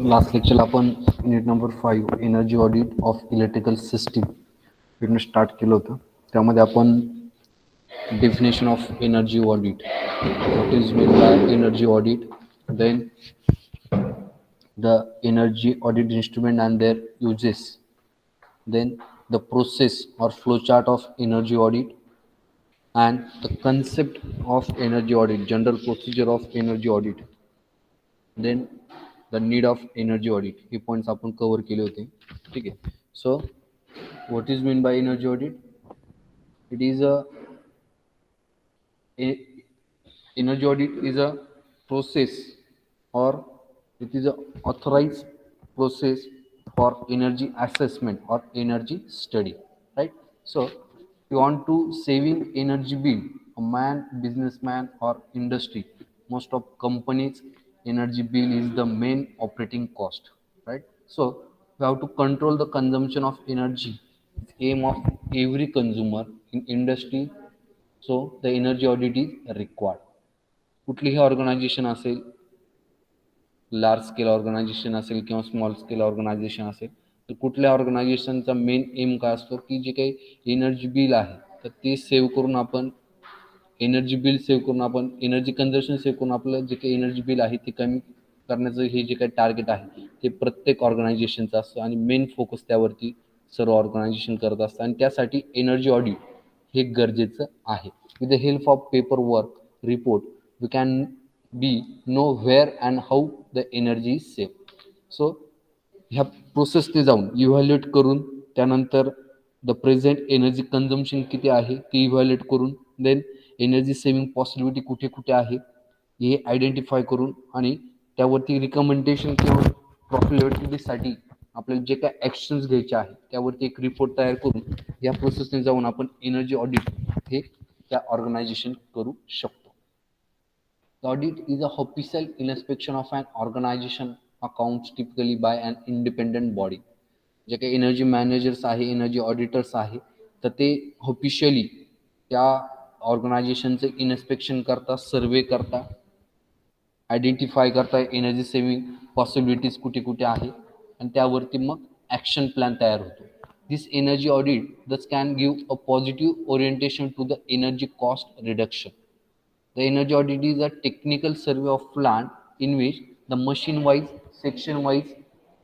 Last लेक्चरला आपण unit number 5 energy audit of electrical system इथून स्टार्ट केलं होतं. त्यामध्ये आपण definition of energy audit, what is mean by energy audit, then the energy audit instrument and their uses, then the process or flowchart of energy audit, and the concept of energy audit, general procedure of energy audit, then the need of energy audit. हे points आपण cover केले होते. ठीक आहे. So what is mean by energy audit? It is energy audit is a process, or it is a authorized process for energy assessment or energy study, right? So you want to saving energy bill, a man, businessman or industry, most of companies energy bill is the main operating cost, right? So you have to control the consumption of energy. It's aim of every consumer in industry. So the energy audit is required. कुठलीही organisation असेल, large scale organisation असेल किंवा small scale organisation असेल, तर कुठल्या ऑर्गनायझेशनचा main M काय असतो की जे काही एनर्जी बिल आहे तर ते सेव्ह करून आपण एनर्जी कन्झर्वेशन सेव्ह करून आपलं जे काही एनर्जी बिल आहे ते कमी करण्याचं हे जे काही टार्गेट आहे ते प्रत्येक ऑर्गनायझेशनचं असतं आणि मेन फोकस त्यावरती सर्व ऑर्गनायझेशन करत असतं आणि त्यासाठी एनर्जी ऑडिट हे गरजेचं आहे. With the help of paper work report we can be know where and how the energy is save. So ह्या प्रोसेसने जाऊन इव्हॅल्युएट करून त्यानंतर द प्रेझेंट एनर्जी कन्झम्पशन किती आहे ते इव्हॅल्युएट करून देन एनर्जी सेव्हिंग पॉसिबिलिटी कुठे कुठे आहे हे आयडेंटिफाय करून आणि त्यावरती रिकमेंडेशन किंवा प्रॉफिटेबिलिटीसाठी आपल्याला जे काय ॲक्शन्स घ्यायचे आहे त्यावरती एक रिपोर्ट तयार करून या प्रोसेसने जाऊन आपण एनर्जी ऑडिट हे त्या ऑर्गनायझेशन करू शकतो. The audit is a official inspection of an organization accounts typically by an independent body. जे काही एनर्जी मॅनेजर्स आहे, एनर्जी ऑडिटर्स आहे, तर ते ऑफिशियली त्या ऑर्गनायझेशनचं इन्स्पेक्शन करता, सर्वे करता, आयडेंटिफाय करता एनर्जी सेव्हिंग पॉसिबिलिटीज कुठे कुठे आहे आणि त्यावरती मग ॲक्शन प्लॅन तयार होतो. This energy audit thus can give a positive orientation to the energy cost reduction. The energy audit is a technical survey of plant in which the machine-wise, section-wise,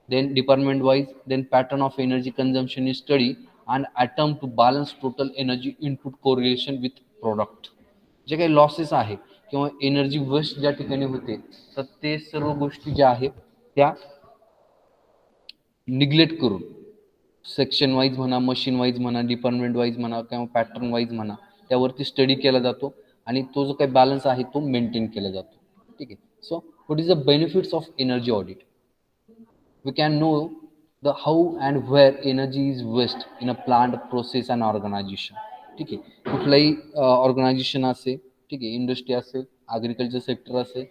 then department-wise, then pattern of energy consumption is studied and attempt to balance total energy input correlation with product. जे काही losses आहे किंवा energy waste ज्या ठिकाणी होते तर ते सर्व गोष्टी ज्या आहेत त्या निग्लेक्ट करून सेक्शन वाईज म्हणा, मशीन वाईज म्हणा, डिपार्टमेंट वाईज म्हणा किंवा पॅटर्न वाईज म्हणा त्यावरती स्टडी केला जातो आणि तो जो काही बॅलन्स आहे तो मेंटेन केला जातो. ठीक आहे. So what is the benefits of energy audit? We can know the how and where energy is waste in a plant, process and organization. ठीक आहे. कुठलंही ऑर्गनायझेशन असेल, ठीक आहे, इंडस्ट्री असेल, ॲग्रिकल्चर सेक्टर असेल,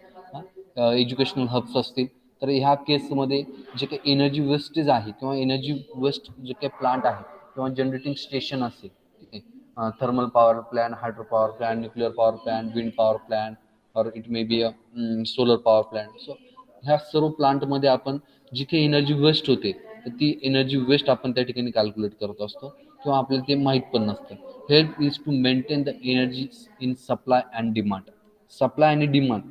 एज्युकेशनल हब्स असतील, तर ह्या केसमध्ये जे काही एनर्जी वेस्टेज आहे किंवा एनर्जी वेस्ट जे काही प्लांट आहे किंवा जनरेटिंग स्टेशन असेल, ठीक आहे, thermal power plant, hydro power plant, nuclear power plant, wind power plant, or it may be a solar power plant. So ह्या सर्व प्लांटमध्ये आपण जी काही एनर्जी वेस्ट होते तर ती एनर्जी वेस्ट आपण त्या ठिकाणी कॅल्क्युलेट करत असतो किंवा आपल्याला ते माहीत पण नसतं. Help is to maintain the energy in supply and demand. Supply आणि डिमांड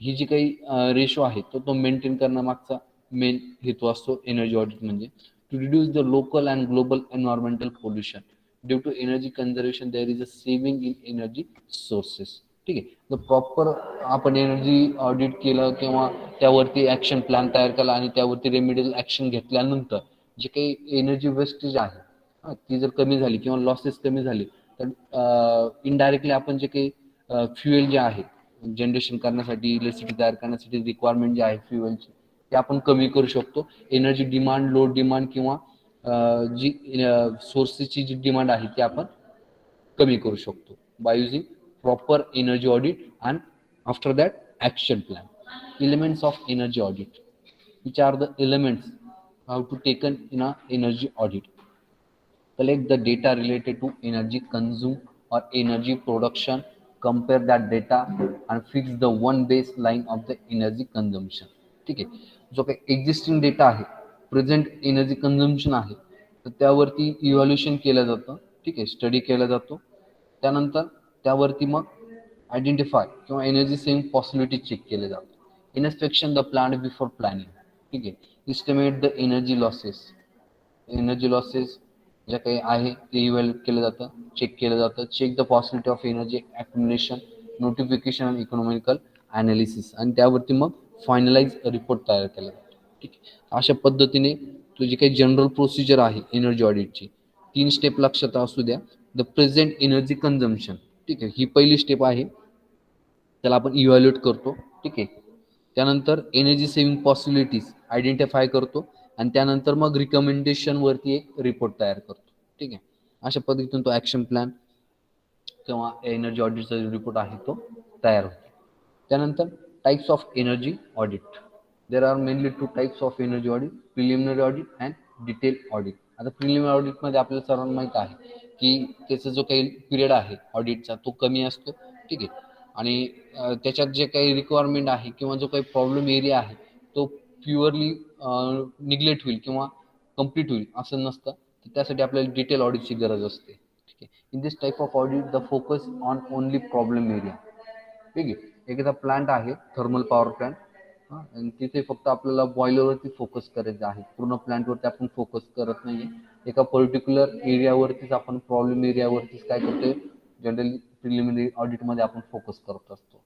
ही जी काही रेशो आहे तो मेंटेन करण्यामागचा मेन हेतू असतो एनर्जी ऑडिट म्हणजे. To reduce the local and global environmental pollution due to energy conservation there is a saving in energy sources. ठीक आहे. तर प्रॉपर आपण एनर्जी ऑडिट केलं किंवा त्यावरती ॲक्शन प्लॅन तयार केला आणि त्यावरती रेमेडियल ॲक्शन घेतल्यानंतर जे काही एनर्जी वेस्टेज आहे ती जर कमी झाली किंवा लॉसेस कमी झाले तर इनडायरेक्टली आपण जे काही फ्युएल जे आहे जनरेशन करण्यासाठी, इलेक्ट्रिसिटी तयार करण्यासाठी रिक्वायरमेंट जे आहे फ्युएलची ते आपण कमी करू शकतो. एनर्जी डिमांड, लोड डिमांड किंवा जी सोर्सेसची जी डिमांड आहे ती आपण कमी करू शकतो by using proper energy audit and after that action plan. Elements of energy audit. Which are the elements how to taken in a energy audit? Collect the data related to energy consumed or energy production, compare that data and fix the one baseline of the energy consumption. ठीक आहे. जो काही existing data आहे, present energy consumption आहे, तर त्यावरती evaluation केलं जातं. ठीक आहे, स्टडी केला जातो. त्यानंतर त्यावरती मग आयडेंटिफाय किंवा एनर्जी सेव्हिंग पॉसिबिलिटी चेक केले जातात. Inspection the plant before planning. ठीक आहे. इस्टिमेट द एनर्जी लॉसेस ज्या काही आहे ते इव्हॅल्युएट केलं जातं, चेक केलं जातं. Check the possibility of energy accumulation, notification आणि इकॉनॉमिकल अनालिसिस, आणि त्यावरती मग फायनलाइज रिपोर्ट तयार केला जातो. ठीक आहे. अशा पद्धतीने तुझी काही जनरल प्रोसिजर आहे एनर्जी ऑडिटची, 3 स्टेप लक्षात असू द्या. The present energy consumption. ठीक आहे, ही पहिली स्टेप आहे, त्याला आपण इव्हॅल्युएट करतो. ठीक आहे. त्यानंतर एनर्जी सेव्हिंग पॉसिबिलिटीज आयडेंटिफाय करतो, आणि त्यानंतर मग रिकमेंडेशन वरती एक रिपोर्ट तयार करतो. ठीक आहे. अशा पद्धतीने तो ऍक्शन प्लॅन किंवा एनर्जी ऑडिटचा रिपोर्ट आहे तो तयार होतो. त्यानंतर types of energy audit. There are mainly 2 types of energy audit, preliminary audit and detail audit. आता प्रिलिमिनरी ऑडिटमध्ये आपल्याला सर्वांना माहित आहे की त्याचा जो काही पिरियड आहे ऑडिटचा तो कमी असतो. ठीक आहे. आणि त्याच्यात जे काही रिक्वायरमेंट आहे किंवा जो काही प्रॉब्लेम एरिया आहे तो प्युअरली निग्लेक्ट होईल किंवा कम्प्लीट होईल असं नसतं. तर त्यासाठी आपल्याला डिटेल ऑडिटची गरज असते. ठीक आहे. In this type of audit the focus on only problem area. ठीक आहे. एखादा प्लांट आहे थर्मल पॉवर प्लांट, आणि तिथे फक्त आपल्याला बॉयलरवरती फोकस करायचं आहे, पूर्ण प्लांटवरती आपण फोकस करत नाहीये. एका पर्टिक्युलर एरियावरतीच आपण प्रॉब्लेम एरियावरतीच काय करतोय, जनरली प्रिलिमिनरी ऑडिटमध्ये आपण फोकस करत असतो.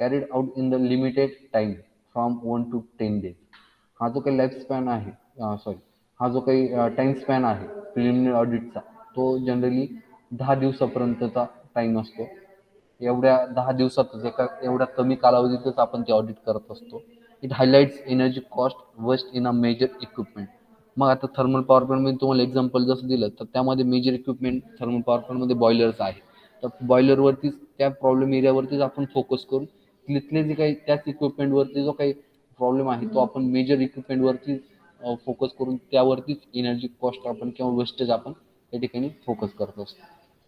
Carried out in the limited time from 1 to 10 days. हा जो काही लाईफ स्पॅन आहे, हा जो काही टाइम स्पॅन आहे प्रिलिमिनरी ऑडिटचा, तो जनरली 10 दिवसापर्यंतचा टाइम असतो. एवढ्या 10 दिवसातच एवढ्या कमी कालावधीतच आपण ते ऑडिट करत असतो. It highlights energy cost waste in a major equipment. मग आता थर्मल पॉवर प्लांटमध्ये तुम्हाला एक्झाम्पल जसं दिलं, तर त्यामध्ये मेजर इक्विपमेंट थर्मल पॉवर प्लांटमध्ये बॉयलर्स आहे. तर बॉयलरवरतीच त्या प्रॉब्लेम एरियावरतीच आपण फोकस करून तिथले जे काही त्याच इक्विपमेंटवरती जो काही प्रॉब्लेम आहे तो आपण मेजर इक्विपमेंटवरती फोकस करून त्यावरतीच एनर्जी कॉस्ट आपण किंवा वेस्टेज आपण त्या ठिकाणी फोकस करत असतो.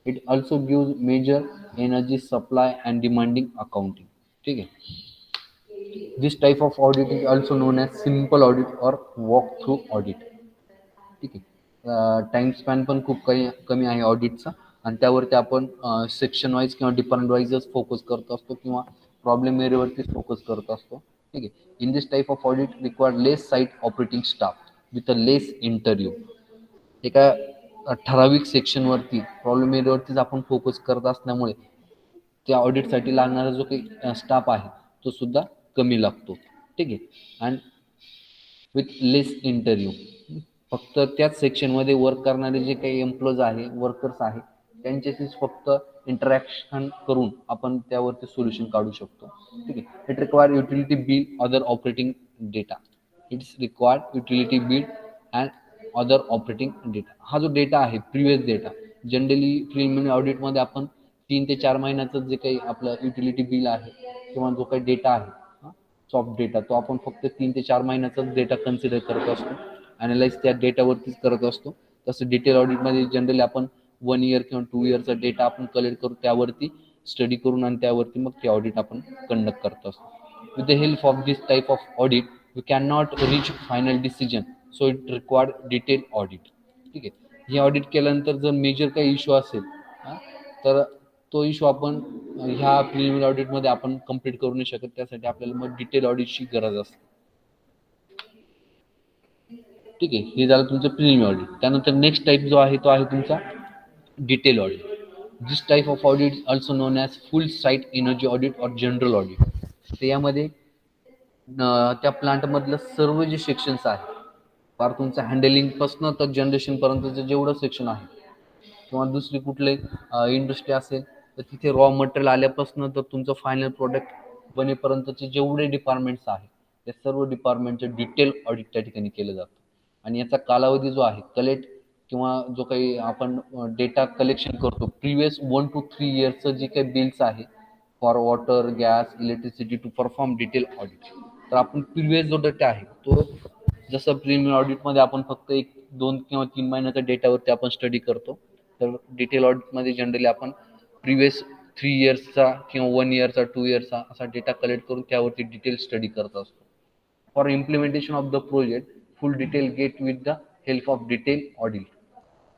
It also gives major energy supply and demanding accounting. ठीक आहे. This type of audit is also known as simple audit or walk through audit. ठीक आहे. टाइम स्पॅन पण खूप कमी आहे ऑडिटचा, आणि त्यावरती आपण सेक्शन वाईज किंवा डिपार्टमेंट वाईजच फोकस करत असतो किंवा प्रॉब्लेम एरियावरतीच फोकस करत असतो. ठीक आहे. In this type of audit require less site operating staff with a less interview. एका ठराविक सेक्शनवरती प्रॉब्लेम एरियावरतीच आपण फोकस करत असल्यामुळे त्या ऑडिटसाठी लागणारा जो काही स्टाफ आहे तो सुद्धा कमी लागतो. ठीक आहे. आणि विथ लेस इंटरव्ह्यू, फक्त त्याच सेक्शनमध्ये वर्क करणारे जे काही एम्प्लॉईज आहे, वर्कर्स आहे, त्यांच्याशीच फक्त इंटरॅक्शन करून आपण त्यावरती सोल्युशन काढू शकतो. ठीक आहे. It require utility bill other operating data. It's required utility bill and other operating data. हा जो डेटा आहे प्रिव्हियस डेटा, जनरली प्रिलिमिनरी ऑडिटमध्ये आपण 3 ते 4 महिन्याचं जे काही आपलं युटिलिटी बिल आहे किंवा जो काही डेटा आहे सॉफ्ट डेटा, तो आपण फक्त 3 ते 4 महिन्याचाच डेटा कन्सिडर करत असतो, अनालाइज त्या डेटावरतीच करत असतो. तसं डिटेल ऑडिटमध्ये जनरली आपण 1 इयर किंवा 2 इयरचा डेटा आपण कलेक्ट करू, त्यावरती स्टडी करून आणि त्यावरती मग ते ऑडिट आपण कंडक्ट करत असतो. With the help of this type of audit we can not reach final decision, so it required detail audit. ठीक आहे. हे ऑडिट केल्यानंतर जर मेजर काही इश्यू असेल तर तो इश्यू आपण ह्या प्रिलिमिनरी ऑडिटमध्ये आपण कंप्लीट करू नाही शकत. त्यासाठी आपल्याला मग डिटेल ऑडिटची गरज असते. ठीक आहे. हे झालं तुमचं प्रिलिमिनरी ऑडिट. त्यानंतर नेक्स्ट टाईप जो आहे तो आहे तुमचा detail audit. This type of audit also known as full site energy audit और जनरल ऑडिट. तर यामध्ये त्या प्लांटमधलं सर्व जे सेक्शन्स आहेत, फार तुमचं हँडलिंगपासून तर जनरेशनपर्यंतचं जेवढं सेक्शन आहे किंवा दुसरी कुठली इंडस्ट्री असेल तर तिथे रॉ मटेरियल आल्यापासून तर तुमचं फायनल प्रोडक्ट बनेपर्यंतचे जेवढे डिपार्टमेंट्स आहेत त्या सर्व डिपार्टमेंटचे डिटेल ऑडिट त्या ठिकाणी केलं जातं. आणि याचा कालावधी जो आहे कलेक्ट किंवा जो काही आपण डेटा कलेक्शन करतो प्रिव्हियस 1 to 3 इयर्सचं जे काही बिल्स आहे for water, gas, electricity to perform detail audit. तर आपण प्रिव्हियस जो डेटा आहे तो जसं प्रिलिमिनरी ऑडिटमध्ये आपण फक्त 1, 2 किंवा 3 महिन्याच्या डेटावरती आपण स्टडी करतो, तर डिटेल ऑडिटमध्ये जनरली आपण प्रिव्हियस 3 इयर्सचा किंवा 1 इयरचा, 2 इयरचा असा डेटा कलेक्ट करून त्यावरती डिटेल स्टडी करत असतो. For implementation of the project full detail get with the help of detail audit.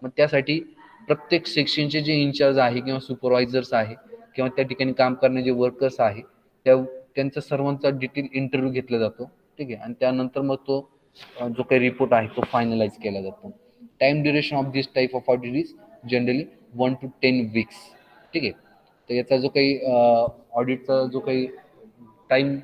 मग त्यासाठी प्रत्येक सेक्शनचे जे इंचार्ज आहे किंवा सुपरवायझर्स आहे किंवा त्या ठिकाणी काम करणारे जे वर्कर्स आहे त्यांचा सर्वांचा डिटेल इंटरव्ह्यू घेतला जातो. ठीक आहे. आणि त्यानंतर मग तो जो काही रिपोर्ट आहे तो फायनलाइज केला जातो. Time duration of this type of audit is generally 1 to 10 weeks. ठीक आहे. तर याचा जो काही ऑडिटचा जो काही टाइम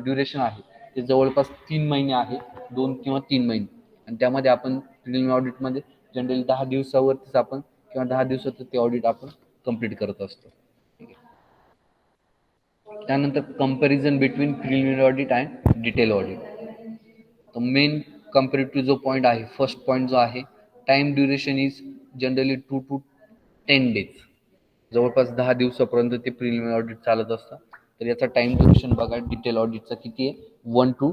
ड्युरेशन आहे ते जवळपास 3 महिने आहे, 2 किंवा 3 महिने. आणि त्यामध्ये आपण प्रिलिमिनरी ऑडिटमध्ये जनरली 10 दिवसावरतीच आपण किंवा 10 दिवसात ते ऑडिट आपण कंप्लीट करत असतो. त्यानंतर comparison between preliminary audit and detail audit. तर मेन कम्पॅरेटिव्ह जो पॉईंट आहे, फर्स्ट पॉईंट जो आहे, time duration is generally 2 to 10 days. जवळपास 10 दिवसापर्यंत ते प्रिलिमिनरी ऑडिट चालत असतं. तर याचा टाइम ड्युरेशन बघा डिटेल ऑडिटचा किती आहे, 1 to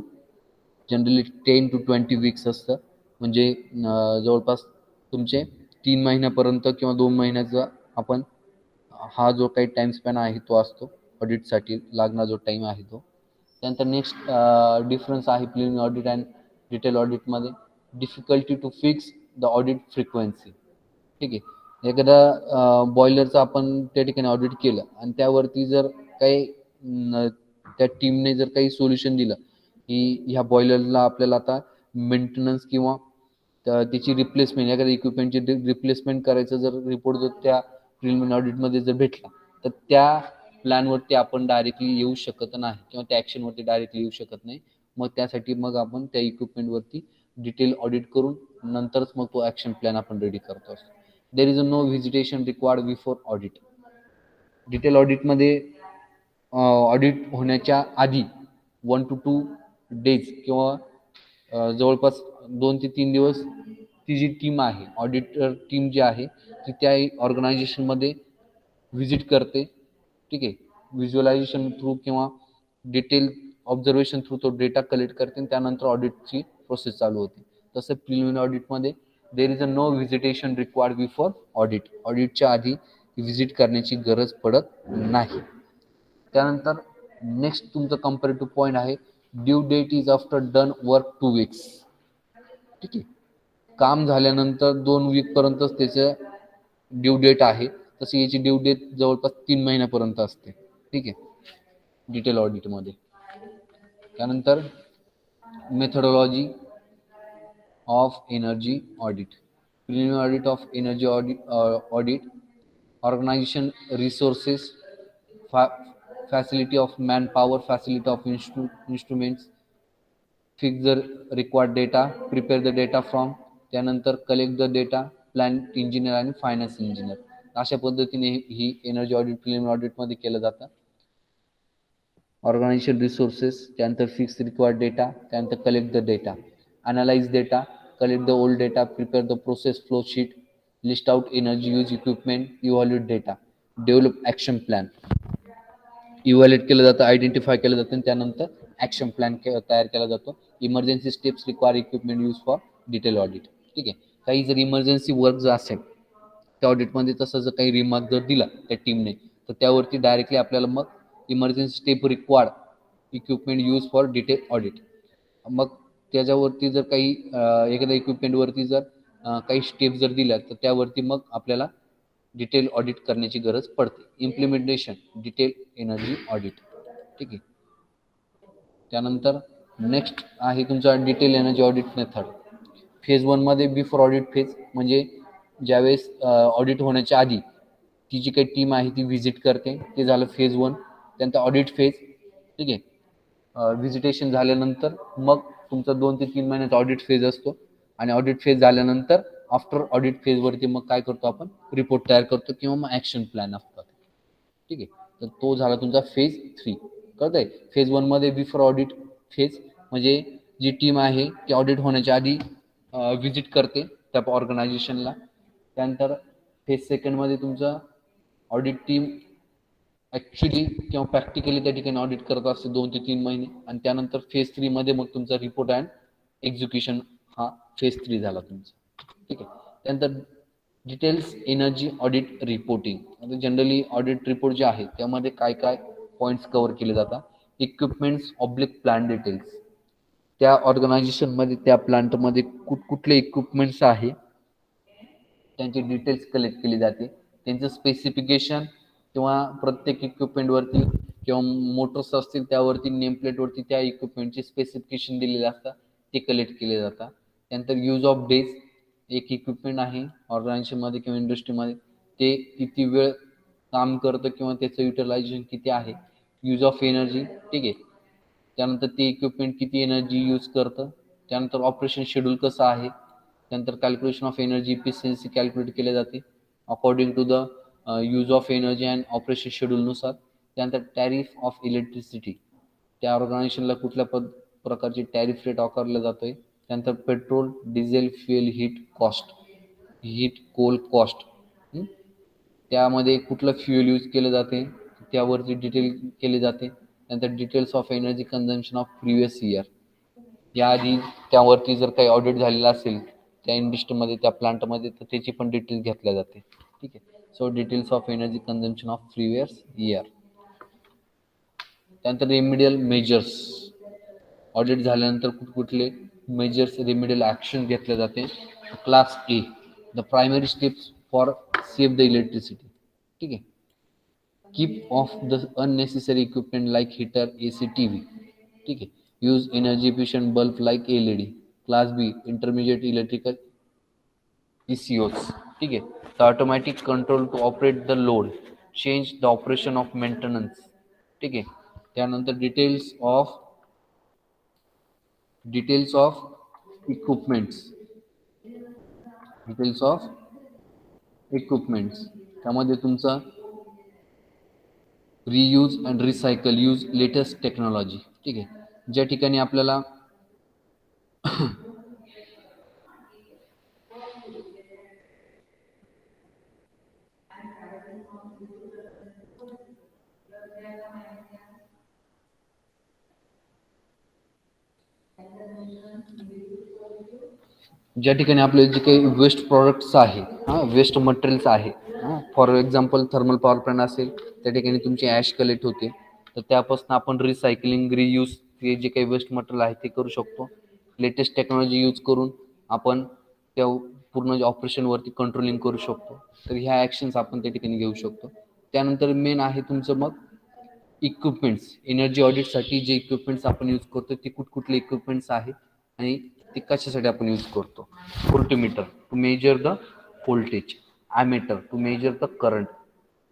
जनरली 10 to 20 weeks असतं. म्हणजे जवळपास तुमचे 3 महिन्यापर्यंत किंवा 2 महिन्याचा आपण हा जो काही टाइम स्पॅन आहे तो असतो ऑडिटसाठी लागणारा जो टाइम आहे तो. त्यानंतर नेक्स्ट डिफरन्स आहे प्रिलिमिनरी ऑडिट अँड डिटेल ऑडिटमध्ये, difficulty to fix the audit frequency. ठीक आहे. एखादा बॉयलरचं आपण त्या ठिकाणी ऑडिट केलं आणि त्यावरती जर काही त्या टीमने जर काही सोल्युशन दिलं की ह्या बॉयलरला आपल्याला आता मेंटेनन्स किंवा त्याची रिप्लेसमेंट, एखाद्या इक्विपमेंटची रिप्लेसमेंट करायचं जर रिपोर्ट जर त्या प्रिलिमिनरी ऑडिटमध्ये जर भेटला तर त्या प्लॅनवरती आपण डायरेक्टली येऊ शकत नाही किंवा त्या ॲक्शनवरती डायरेक्टली येऊ शकत नाही. मग त्यासाठी मग आपण त्या इक्विपमेंटवरती डिटेल ऑडिट करून नंतरच मग तो ॲक्शन प्लॅन आपण रेडी करतो असतो. There is a no visitation required before audit. Detail ऑडिटमध्ये ऑडिट होण्याच्या आधी 1 to 2 days किंवा जवळपास 2 ते 3 दिवस ती जी टीम आहे, ऑडिटर टीम जी आहे ती त्या ऑर्गनायझेशनमध्ये व्हिजिट करते. ठीक आहे. व्हिज्युअलायझेशन थ्रू किंवा डिटेल ऑब्झर्वेशन थ्रू तो डेटा कलेक्ट करते आणि त्यानंतर ऑडिटची प्रोसेस चालू होते. तसं प्रिलिमिनरी ऑडिटमध्ये there is a no visitation required before audit. ऑडिटच्या आधी व्हिजिट करण्याची गरज पडत नाही. त्यानंतर नेक्स्ट तुमचं कम्पॅरेटिव्ह पॉईंट आहे, due date is after done work 2 weeks. ठीक आहे. काम झाल्यानंतर 2 week पर्यंतच त्याचं ड्यू डेट आहे. तशी याची ड्यू डेट जवळपास 3 महिन्यापर्यंत असते. ठीक आहे. डिटेल ऑडिटमध्ये. त्यानंतर methodology of energy audit. Preliminary audit of energy audit organization resources, facility of manpower, facility of instruments, fix the required data, prepare the data from, त्यानंतर collect the data, plant engineer आणि finance engineer. अशा पद्धतीने ही energy audit preliminary ऑडिटमध्ये केलं जातं. Organisation resources, त्यानंतर fix required data, त्यानंतर collect the data, analyse data, collect the old data, prepare the process flow sheet, list out energy use equipment, evaluate data, develop action plan. Evaluate केलं जातं, identify केलं जातं आणि त्यानंतर action plan तयार केला जातो. Emergency steps require equipment use for detail audit. ठीक आहे. काही जर इमर्जन्सी वर्क जर असेल त्या ऑडिटमध्ये, तसं जर काही रिमार्क जर दिला त्या टीमने तर त्यावरती डायरेक्टली आपल्याला मग emergency step required equipment use for detail audit. मग त्याच्यावरती जर काही एखाद्या इक्विपमेंटवरती जर काही स्टेप जर दिल्या तर त्यावरती मग आपल्याला डिटेल ऑडिट करण्याची गरज पडते. Implementation detail energy audit. ठीक आहे. त्यानंतर नेक्स्ट आहे तुमचा detail energy audit method. Phase 1 मध्ये बिफोर ऑडिट फेज, म्हणजे ज्यावेळेस ऑडिट होण्याच्या आधी ती जी काही टीम आहे ती व्हिजिट करते, ते झालं फेज 1. त्यानंतर ऑडिट फेज. ठीक आहे. व्हिजिटेशन झाल्यानंतर मग तुमचा 2 ते 3 महिन्याचा ऑडिट फेज असतो आणि ऑडिट फेज झाल्यानंतर आफ्टर ऑडिट फेजवरती मग काय करतो आपण, रिपोर्ट तयार करतो किंवा मग ॲक्शन प्लॅन असतात. ठीक आहे. तर तो झाला तुमचा फेज 3. कळतंय. फेज 1 मध्ये बिफोर ऑडिट फेज म्हणजे जी टीम आहे ती ऑडिट होण्याच्या आधी व्हिजिट करते त्या ऑर्गनायझेशनला. त्यानंतर फेज 2 मध्ये तुमचा ऑडिट टीम ॲक्च्युली किंवा प्रॅक्टिकली त्या ठिकाणी ऑडिट करत असते 2 ते 3 महिने. आणि त्यानंतर फेज 3 मध्ये मग तुमचा रिपोर्ट अँड एक्झिक्युशन हा फेज 3 झाला तुमचा. ठीक आहे. त्यानंतर डिटेल्स एनर्जी ऑडिट रिपोर्टिंग. आता जनरली ऑडिट रिपोर्ट जे आहे त्यामध्ये काय काय पॉईंट्स कव्हर केले जातात. Equipments oblique plan details. त्या ऑर्गनायझेशनमध्ये त्या प्लांटमध्ये कुठले इक्विपमेंट्स आहे त्यांची डिटेल्स कलेक्ट केली जाते, त्यांचं स्पेसिफिकेशन किंवा प्रत्येक इक्विपमेंटवरती किंवा मोटर्स असतील त्यावरती नेम प्लेटवरती त्या इक्विपमेंटचे स्पेसिफिकेशन दिलेले असतात, ते कलेक्ट केले जातात. त्यानंतर यूज ऑफ डेज, एक इक्विपमेंट आहे ऑर्गनायझेशनमध्ये किंवा इंडस्ट्रीमध्ये ते किती वेळ काम करतं किंवा त्याचं युटिलायझेशन किती आहे. यूज ऑफ एनर्जी, ठीक आहे, त्यानंतर ते इक्विपमेंट किती एनर्जी यूज करतं. त्यानंतर ऑपरेशन शेड्यूल कसं आहे. त्यानंतर calculation of energy efficiency calculate केले जाते according to the use of energy and operation शेड्यूलनुसार. त्यानंतर टॅरिफ ऑफ इलेक्ट्रिसिटी, त्या ऑर्गनायझेशनला कुठल्या प्रकारची टॅरिफ रेट आकारला जातोय. त्यानंतर petrol, diesel, fuel, heat coal cost, त्यामध्ये कुठलं फ्युएल यूज केलं जाते त्यावरती डिटेल केले जाते. त्यानंतर details of energy consumption of previous year, याआधी त्यावरती जर काही ऑडिट झालेला असेल त्या इंडस्ट्रीमध्ये त्या प्लांटमध्ये तर त्याची पण डिटेल्स घेतल्या जाते. ठीक आहे. So details of energy consumption of previous year. त्यानंतर रेमिडियल मेजर्स, ऑडिट झाल्यानंतर कुठले मेजर्स रेमिडियल ॲक्शन घेतले जाते. Class A, the primary steps for save the electricity. ठीक आहे. Keep off the unnecessary equipment like heater, AC, TV. ठीक आहे. Use energy efficient bulb like LED. Class B, intermediate electrical ECOs. ठीक आहे. The automatic control to operate the load, change the operation of maintenance. ठीक आहे. त्यानंतर details of equipments, त्यामध्ये तुमचा reuse and recycle, use latest technology. ठीक आहे. ज्या ठिकाणी आपल्याला आपले जे काही वेस्ट प्रॉडक्ट्स आहे, वेस्ट मटेरियल्स आहे, for example thermal power plant असेल त्या ठिकाणी तुमची ॲश कलेक्ट होते, तर त्यापासून आपण रिसायकलिंग, रियूज, हे जे काही वेस्ट मटेरियल आहे ते करू शकतो. लेटेस्ट टेक्नॉलॉजी यूज करून आपण त्या पूर्ण ऑपरेशनवरती कंट्रोलिंग करू शकतो. तर ह्या ॲक्शन्स आपण त्या ठिकाणी घेऊ शकतो. त्यानंतर मेन आहे तुमचं मग इक्विपमेंट्स. एनर्जी ऑडिटसाठी जे इक्विपमेंट्स आपण यूज करतो ते कुठले इक्विपमेंट्स आहे आणि ते कशासाठी आपण यूज करतो. Voltmeter to measure the voltage, ammeter to measure the current,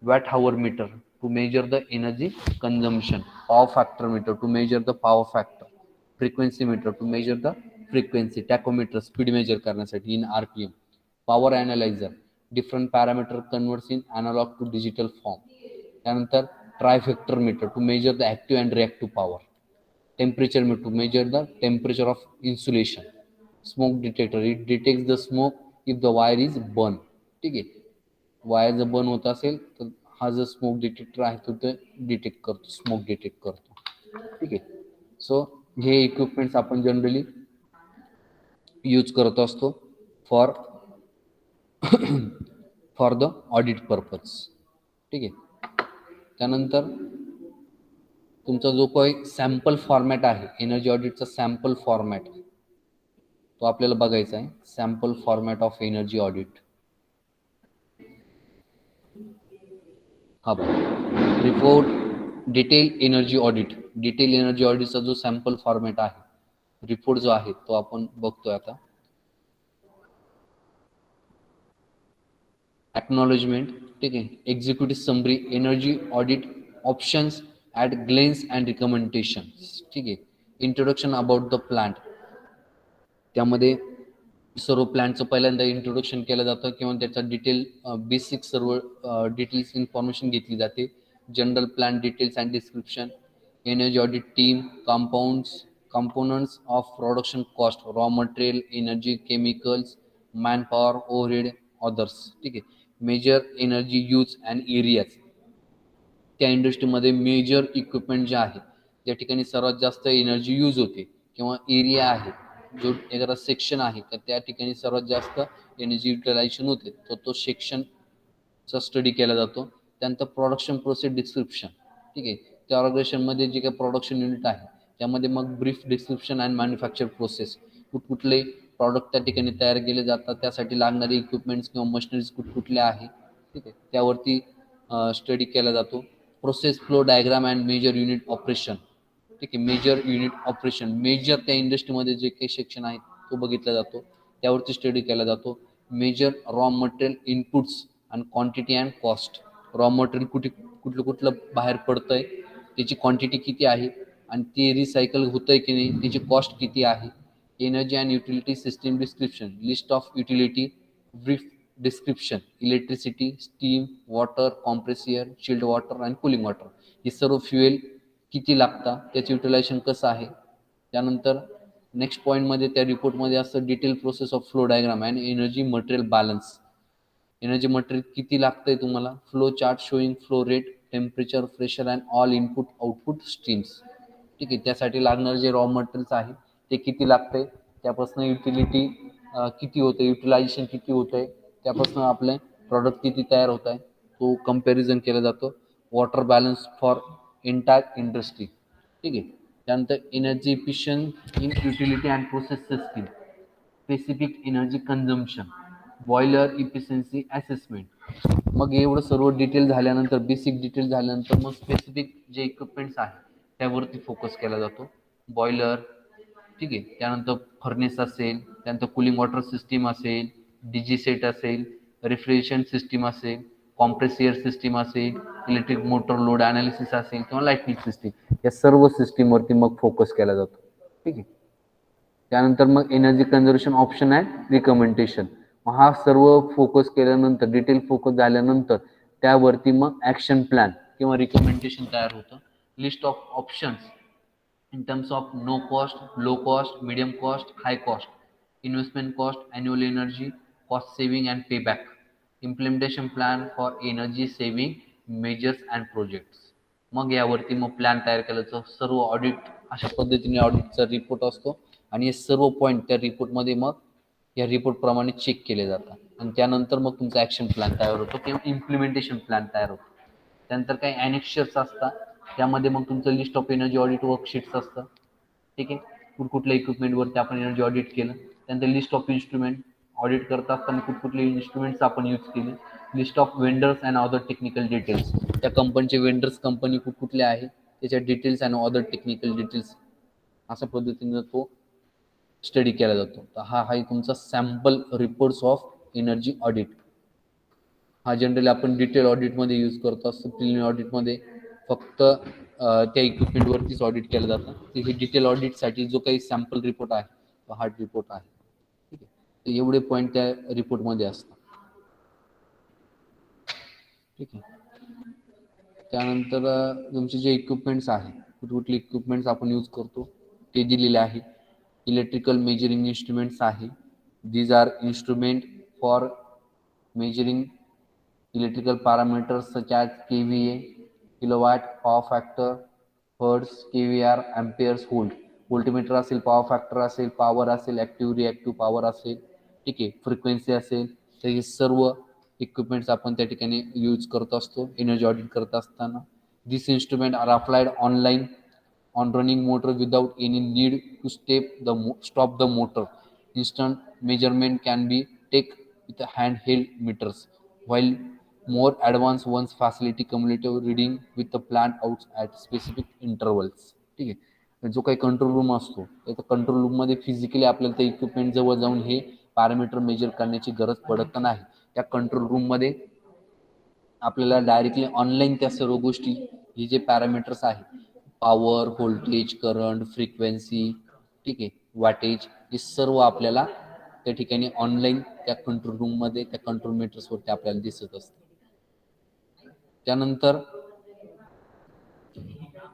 watt hour meter to measure the energy consumption, power factor meter to measure the power factor, frequency meter to measure the frequency, tachometer speed measure करण्यासाठी in RPM, power analyser, different parameter converts in analog to digital form. त्यानंतर trivector meter to measure the active and reactive power, temperature meter to measure the temperature of insulation, smoke detector, it detects the smoke if the wire is burn. ठीक आहे. Wire जर burn होत असेल तर हा जो smoke detector आहे तो ते डिटेक्ट करतो, स्मोक डिटेक्ट करतो. ठीक आहे. सो हे इक्विपमेंट्स आपण जनरली यूज करत असतो फॉर द ऑडिट पर्पज. ठीक आहे. त्यानंतर तुमचा जो काही सॅम्पल फॉर्मॅट आहे, एनर्जी ऑडिटचा सॅम्पल फॉर्मॅट, तो आपल्याला बघायचा आहे. Sample format of energy audit. हा बघा, रिपोर्ट डिटेल एनर्जी ऑडिटचा जो सॅम्पल फॉर्मॅट आहे, रिपोर्ट जो आहे तो आपण बघतोय आता. एक्नॉलेजमेंट, ठीक आहे, executive summary, energy audit options at glance and recommendations. ठीक आहे. इंट्रोडक्शन अबाउट द प्लांट, त्यामध्ये सर्व प्लांटचं पहिल्यांदा इंट्रोडक्शन केलं जातं किंवा त्याचा डिटेल बेसिक सर्व डिटेल्स इन्फॉर्मेशन घेतली जाते. General plant details and description, energy audit team, components of production cost, raw material, energy, chemicals, man power, overhead, others. ठीक आहे. Major energy use and areas, त्या इंडस्ट्रीमध्ये मेजर इक्विपमेंट जे आहे ज्या ठिकाणी सर्वात जास्त एनर्जी यूज होते किंवा एरिया आहे जो एखादा सेक्शन आहे तर त्या ठिकाणी सर्वात जास्त एनर्जी युटिलायझेशन होते, तर तो सेक्शनचा स्टडी केला जातो. त्यानंतर प्रोडक्शन प्रोसेस डिस्क्रिप्शन. ठीक आहे. त्या ऑर्गनायझेशनमध्ये जे काही प्रोडक्शन युनिट आहे त्यामध्ये मग brief description and manufacture process, कुठकुठले प्रॉडक्ट त्या ठिकाणी तयार केले जातात, त्यासाठी लागणारे इक्विपमेंट्स किंवा मशिनरीज कुठकुठल्या आहे, ठीक आहे, त्यावरती स्टडी केला जातो. Process flow diagram and major unit operation, ठीक आहे, मेजर युनिट ऑपरेशन, मेजर त्या इंडस्ट्रीमध्ये जे काही सेक्शन आहेत तो बघितला जातो, त्यावरती स्टडी केला जातो. Major raw material inputs and quantity and cost, raw material कुठलं बाहेर पडतंय, त्याची क्वांटिटी किती आहे आणि ते रिसायकल होतंय की नाही, त्याची कॉस्ट किती आहे. Energy and utility system description, list of utility, brief description, electricity, steam, water, compressor, chilled water and cooling water, हे सर्व फ्युएल किती लागतं, त्याचं युटिलायझेशन कसं आहे. त्यानंतर नेक्स्ट पॉईंटमध्ये त्या रिपोर्टमध्ये असतं detail process of flow diagram and energy material balance, energy material किती लागतंय तुम्हाला, flow chart showing flow rate, temperature, pressure and all input output streams, ठीक आहे, त्यासाठी लागणार जे रॉ मटेरियल्स आहे ते किती लागतंय, त्यापासून युटिलिटी किती होते, युटिलायझेशन किती होतंय, त्यापासून आपले प्रॉडक्ट किती तयार होत आहे, तो कंपॅरिझन केला जातो. Water balance for entire industry, ठीक आहे. त्यानंतर energy efficient in utility and process system, specific energy consumption, boiler efficiency assessment. मग एवढं सर्व डिटेल झाल्यानंतर, बेसिक डिटेल झाल्यानंतर मग स्पेसिफिक जे इक्विपमेंट्स आहेत त्यावरती फोकस केला जातो. बॉयलर, ठीक आहे, त्यानंतर फर्नेस असेल, त्यानंतर कूलिंग वॉटर सिस्टीम असेल, डीजी सेट असेल, रेफ्रिजरेशन सिस्टीम असेल, कॉम्प्रेसियर सिस्टीम असेल, इलेक्ट्रिक मोटर लोड अनालिसिस असेल किंवा लाईटनिंग सिस्टीम, या सर्व सिस्टीमवरती मग फोकस केला जातो, ठीक आहे. त्यानंतर मग energy conservation option and recommendation, हा सर्व फोकस केल्यानंतर, डिटेल फोकस झाल्यानंतर त्यावरती मग ॲक्शन प्लॅन किंवा रिकमेंडेशन तयार होतं. List of options in terms of no cost, low cost, medium cost, high cost, investment cost, annual energy, cost saving and payback, implementation plan for energy saving measures and projects. मग यावरती मग plan तयार केल्याचं सर्व audit, अशा पद्धतीने ऑडिटचा report असतो आणि हे सर्व पॉईंट त्या रिपोर्टमध्ये मग या रिपोर्टप्रमाणे चेक केले जातात आणि त्यानंतर मग तुमचा ॲक्शन प्लॅन तयार होतो किंवा इम्प्लिमेंटेशन प्लॅन तयार होतो. त्यानंतर काही ॲनेक्शर्स असतात, त्यामध्ये मग तुमचं list of energy audit worksheets असतं, ठीक आहे, कुठकुठल्या इक्विपमेंटवरती आपण एनर्जी ऑडिट केलं. त्यानंतर लिस्ट ऑफ इन्स्ट्रुमेंट, ऑडिट करत असताना कुठकुठले इन्स्ट्रुमेंट्स आपण यूज केले. List of vendors and other technical details, त्या कंपनीचे वेंडर्स कंपनी कुठकुठले आहे त्याच्या details and other technical details, अशा पद्धतीने तो स्टडी केला जातो. तर हा आहे तुमचा sample reports of energy audit. हा जनरली आपण डिटेल ऑडिटमध्ये यूज करतो असतो. प्रिलिमिनरी ऑडिटमध्ये फक्त त्या इक्विपमेंटवरतीच ऑडिट केलं जातं. तर हे डिटेल ऑडिटसाठी जो काही सॅम्पल रिपोर्ट आहे तो हार्ड रिपोर्ट आहे, ठीक आहे. तर एवढे पॉईंट त्या रिपोर्टमध्ये असतात, ठीक आहे. त्यानंतर तुमचे जे इक्विपमेंट्स आहे, कुठकुठले इक्विपमेंट्स आपण यूज करतो ते दिलेले आहे. इलेक्ट्रिकल मेजरिंग इन्स्ट्रुमेंट्स आहे. These are instrument for measuring electrical parameters such as kVA, kilowatt, power factor, hertz, kVAr, amperes, volt. Voltmeter असेल, पॉवर फॅक्टर असेल, पॉवर असेल, ॲक्टिव्ह रिॲक्टिव्ह पॉवर असेल, ठीक आहे, फ्रिक्वेन्सी असेल, तर हे सर्व इक्विपमेंट्स आपण त्या ठिकाणी यूज करत असतो एनर्जी ऑडिट करत असताना. This instrument are applied online on running motor without any need to stop the motor. Instant measurement can be take with handheld meters, while more advanced ones facility cumulative reading with the plant out at specific intervals. ठीक आहे. जो काही control room असतो त्या control रूममध्ये physically आपल्याला त्या equipment जवळ जाऊन हे पॅरामीटर मेजर करण्याची गरज पडत नाही. त्या कंट्रोल रूममध्ये आपल्याला डायरेक्टली ऑनलाईन त्या सर्व गोष्टी, हे जे पॅरामीटर्स आहेत, पॉवर, व्होल्टेज, करंट, फ्रिक्वेन्सी, ठीक आहे, वॅटेज, हे सर्व आपल्याला त्या ठिकाणी ऑनलाईन त्या कंट्रोल रूममध्ये त्या कंट्रोल मीटर्सवरती आपल्याला दिसत असतं. त्यानंतर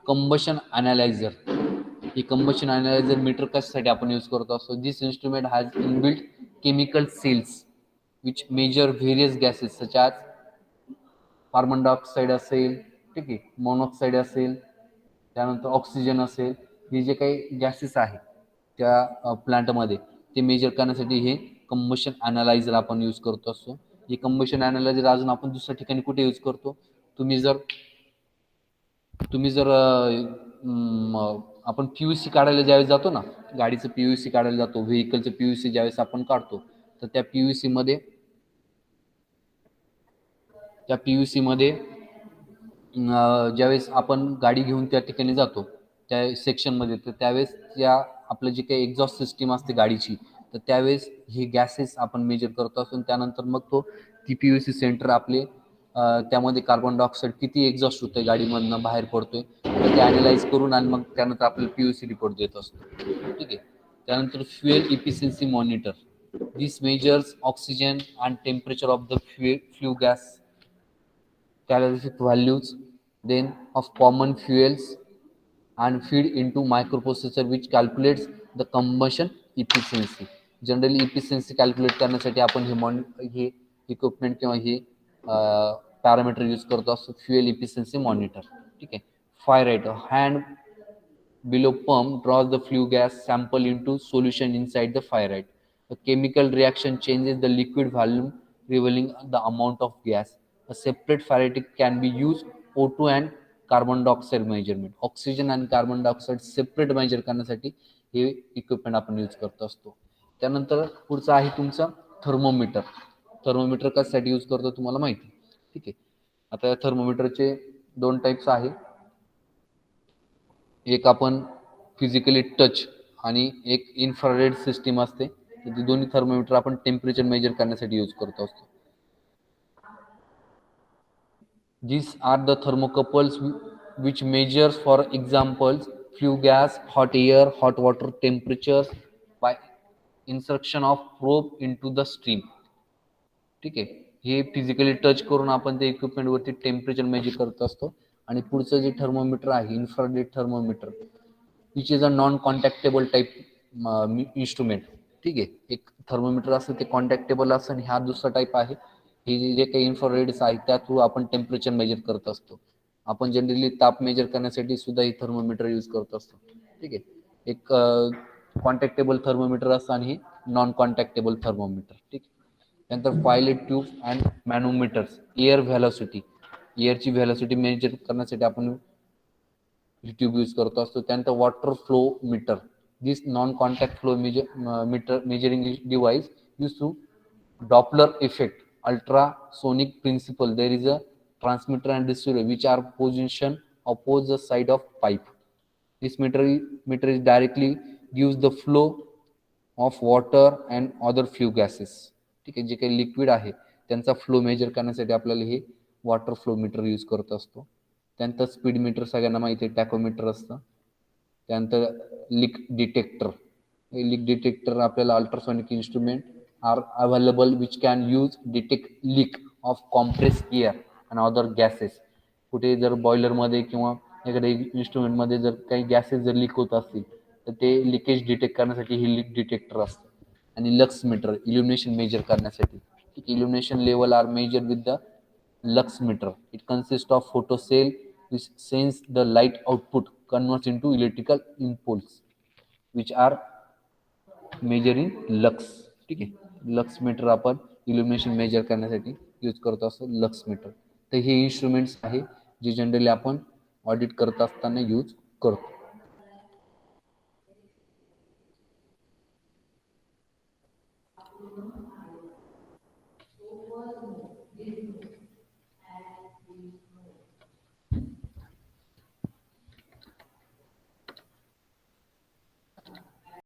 कंबशन अनालायझर, हे कंबशन अनालायझर मीटर कशासाठी आपण यूज करतो असतो. This instrument has inbuilt chemical cells which measure various gases such as carbon dioxide असेल, ठीक आहे, मोनॉक्साईड असेल, त्यानंतर ऑक्सिजन असेल, हे जे काही गॅसेस आहेत त्या प्लांटमध्ये ते मेजर करण्यासाठी हे कंबशन अनालायझर आपण यूज करतो असतो. हे कंबशन अनालायझर अजून आपण दुसऱ्या ठिकाणी कुठे यूज करतो, तुम्ही जर आपण पीयूसी काढायला ज्यावेळेस जातो ना, गाडीचं पीयूसी काढायला जातो, व्हेकलचं पीयूसी ज्यावेळेस आपण काढतो, तर त्या पीयूसी मध्ये ज्यावेळेस आपण गाडी घेऊन त्या ठिकाणी जातो त्या सेक्शनमध्ये, तर त्यावेळेस त्या आपलं जे काही एक्झॉस्ट सिस्टीम असते गाडीची, तर त्यावेळेस हे गॅसेस आपण मेजर करतो असतो. त्यानंतर मग ती पीयूसी सेंटर आपले त्यामध्ये कार्बन डायऑक्साईड किती एक्झॉस्ट होतोय गाडीमधनं बाहेर पडतोय, तर ते अॅनालाइज करून आणि मग त्यानंतर आपल्याला पीयूसी रिपोर्ट देत असतो. ठीक आहे. त्यानंतर fuel efficiency monitor, this measures oxygen and temperature of the few gas calorific values then of common fuels and feed into microprocessor which calculates the combustion efficiency. Generally efficiency calculate करण्यासाठी आपण हे equipment किंवा हे parameter use करतो असतो, fuel efficiency monitor. ठीक आहे. Fire rate, hand below pump draws the flue gas sample into solution inside the fire rate. A chemical reaction changes the liquid volume, revealing the amount of gas. A separate fire rate can be used O2 and carbon dioxide measurement, oxygen आणि carbon dioxide separate major करण्यासाठी हे equipment आपण use करत असतो. त्यानंतर पुढचं आहे तुमचं थर्मोमीटर. थर्मोमीटर कशासाठी यूज करतो तुम्हाला माहिती. ठीक आहे. आता या थर्मोमीटरचे दोन टाईप्स आहे. एक आपण फिजिकली टच आणि एक इन्फ्रारेड सिस्टीम असते. तर दोन्ही थर्मोमीटर आपण टेम्परेचर मेजर करण्यासाठी यूज करतो असतो. These are the thermocouples which measures, for example, flue gas, hot air, hot water temperatures by insertion of probe into the stream. ठीक आहे. हे फिजिकली टच करून आपण ते इक्विपमेंट वरती टेम्परेचर मेजर करत असतो. आणि पुढचं जे थर्मोमीटर आहे infrared thermometer, which is a non contactable type instrument. ठीक आहे. एक थर्मोमीटर असतं ते कॉन्टॅक्टेबल असतं आणि हा दुसरा टाईप आहे. हे जे काही इन्फ्रारेड्स आहेत त्या थ्रू आपण टेम्परेचर मेजर करत असतो. आपण जनरली ताप मेजर करण्यासाठी सुद्धा हे थर्मोमीटर यूज करत असतो. ठीक आहे. एक कॉन्टॅक्टेबल थर्मोमीटर असतं आणि हे नॉन कॉन्टॅक्टेबल थर्मोमीटर. ठीक आहे. त्यानंतर pilot tube and manometers, air velocity, एअरची व्हेलॉसिटी मेजर करण्यासाठी आपण ट्यूब यूज करतो असतो. त्यानंतर water flow meter, this non contact flow meter measuring device use to Doppler effect, ultrasonic principle. There is a transmitter and receiver which are positioned opposite the side of pipe. This meter is directly gives the flow of water and other few gases. ठीक आहे. जे काही liquid आहे त्यांचा flow measure करण्यासाठी आपल्याला हे water flow metre use करत असतो. त्यानंतर स्पीड मीटर सगळ्यांना माहिती आहे, टॅकोमीटर असतं. त्यानंतर लीक डिटेक्टर, लीक डिटेक्टर आपल्याला ultrasonic instrument are available which can use detect leak of compressed air and other gases. कुठे जर बॉयलर मध्ये किंवा एखाद्या इन्स्ट्रुमेंट मध्ये जर काही गॅसेस जर लीक होत असतील तर ते लिकेज डिटेक्ट करण्यासाठी हे लीक डिटेक्टर असतं. आणि लक्स मीटर, इल्युमिनेशन मेजर करण्यासाठी. Illumination level are measure with the lux meter. It consist of photo cell which sends the light output converts into electrical impulse which are measuring lux. ठीक आहे. Lux meter आपण इल्युमिनेशन measure करण्यासाठी use करत असतो, lux meter. तर हे instruments आहे जे जनरली आपण ऑडिट करत असताना यूज करतो.